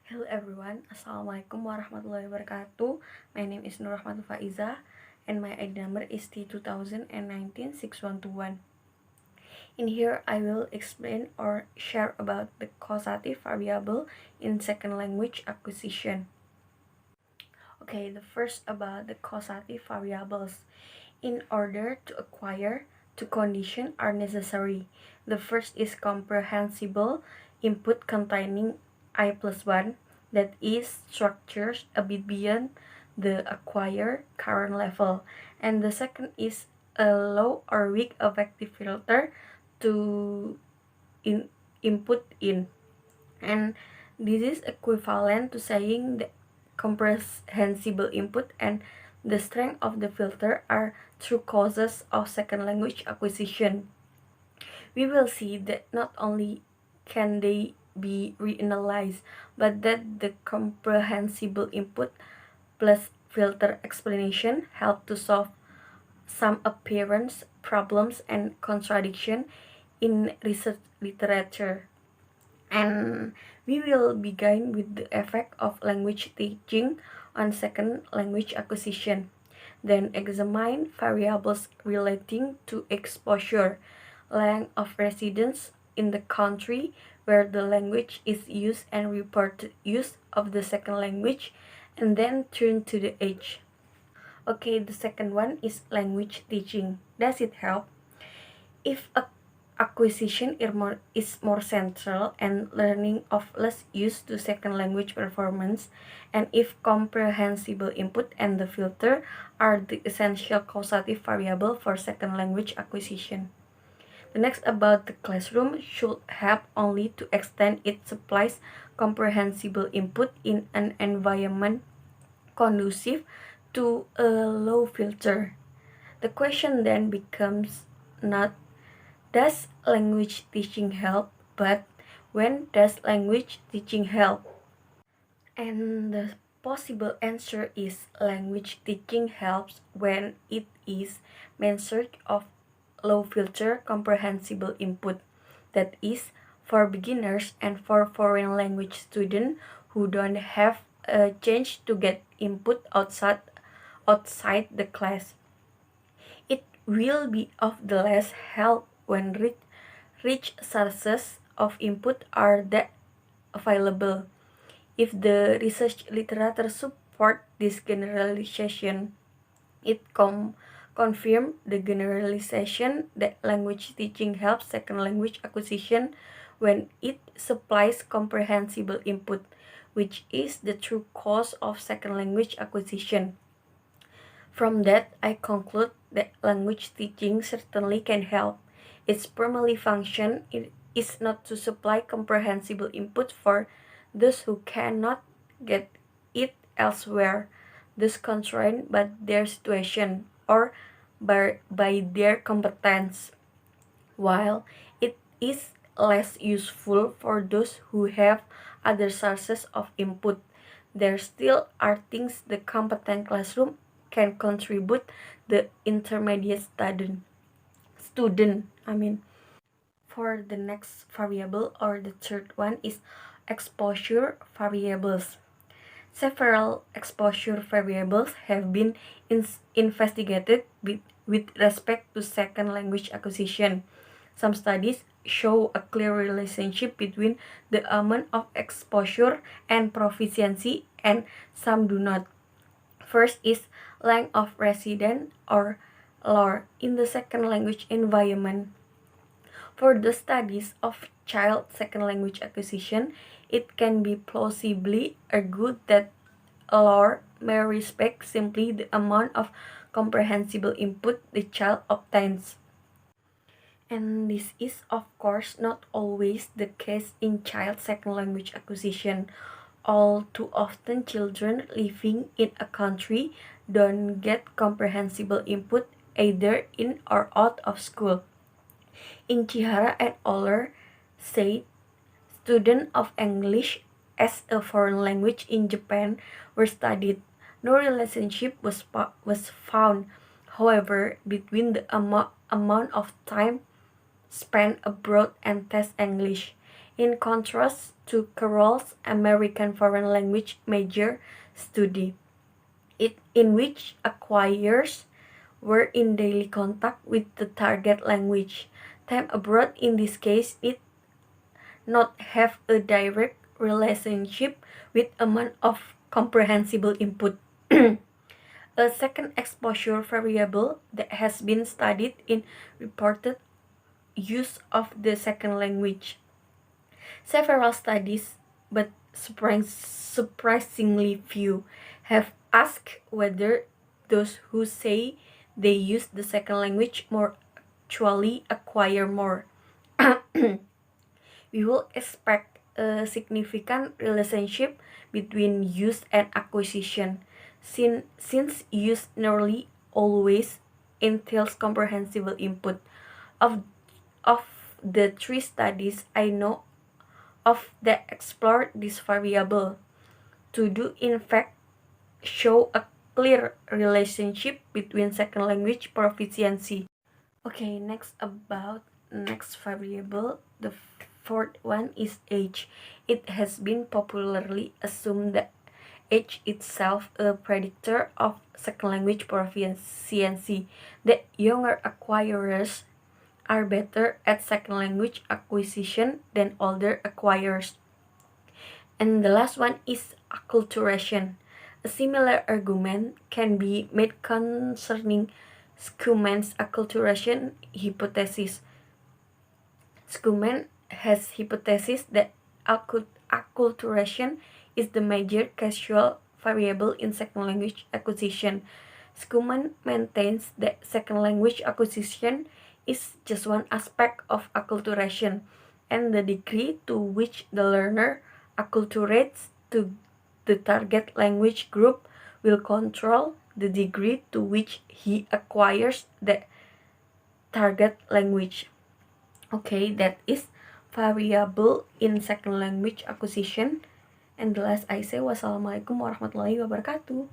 Hello everyone, Assalamualaikum warahmatullahi wabarakatuh. My name is Nur Rahmatul Faiza and my ID number is T2019-6121. In here, I will explain or share about the causative variable in second language acquisition. Okay, the first about the causative variables. In order to acquire, two conditions are necessary. The first is comprehensible input containing I+1, that is structures a bit beyond the acquired current level. And the second is a low or weak effective filter to input in. And this is equivalent to saying the comprehensible input and the strength of the filter are true causes of second language acquisition. We will see that not only can they be reanalyzed, but that the comprehensible input plus filter explanation help to solve some appearance problems and contradiction in research literature. And we will begin with the effect of language teaching on second language acquisition, then examine variables relating to exposure, length of residence in the country where the language is used and reported use of the second language, and then turn to the age. Okay, the second one is language teaching. Does it help? If acquisition is more central and learning of less use to second language performance, and if comprehensible input and the filter are the essential causative variable for second language acquisition. The next about the classroom should help only to extend it supplies comprehensible input in an environment conducive to a low filter. The question then becomes not does language teaching help, but when does language teaching help? And the possible answer is language teaching helps when it is measured of low filter comprehensible input, that is for beginners and for foreign language students who don't have a chance to get input outside the class. It will be of the less help when rich sources of input are that available. If the research literature support this generalization, it confirm the generalization that language teaching helps second language acquisition when it supplies comprehensible input, which is the true cause of second language acquisition. From that, I conclude that language teaching certainly can help. Its primary function is not to supply comprehensible input for those who cannot get it elsewhere, thus constrained by their situation or by their competence, while it is less useful for those who have other sources of input. There still are things the competent classroom can contribute the intermediate student. For the next variable or the third one is exposure variables. Several exposure variables have been investigated with respect to second language acquisition. Some studies show a clear relationship between the amount of exposure and proficiency, and some do not. First is length of residence or LOR in the second language environment. For the studies of child second language acquisition, it can be plausibly argued that LOR may respect simply the amount of comprehensible input the child obtains. And this is of course not always the case in child second language acquisition. All too often children living in a country don't get comprehensible input either in or out of school. In Chihara and Oller said students of English as a foreign language in Japan were studied. No relationship was found, however, between the amount of time spent abroad and test English. in contrast to Carroll's American Foreign Language major study, in which acquirers were in daily contact with the target language. Time abroad in this case did not have a direct relationship with amount of comprehensible input. A second exposure variable that has been studied in reported use of the second language. Several studies, but surprisingly few, have asked whether those who say they use the second language more actually acquire more. We will expect a significant relationship between use and acquisition, since use nearly always entails comprehensible input. Of the 3 studies I know of that explore this variable, 2 do in fact show a clear relationship between second language proficiency. Okay, next variable, the fourth one is age. It has been popularly assumed that age itself a predictor of second language proficiency, that younger acquirers are better at second language acquisition than older acquirers. And the last one is acculturation. A similar argument can be made concerning Schumann's acculturation hypothesis. Schumann has hypothesized that acculturation is the major causal variable in second language acquisition. Schumann maintains that second language acquisition is just one aspect of acculturation, and the degree to which the learner acculturates to the target language group will control the degree to which he acquires the target language. Okay, that is variable in second language acquisition. And the last I say, wassalamualaikum warahmatullahi wabarakatuh.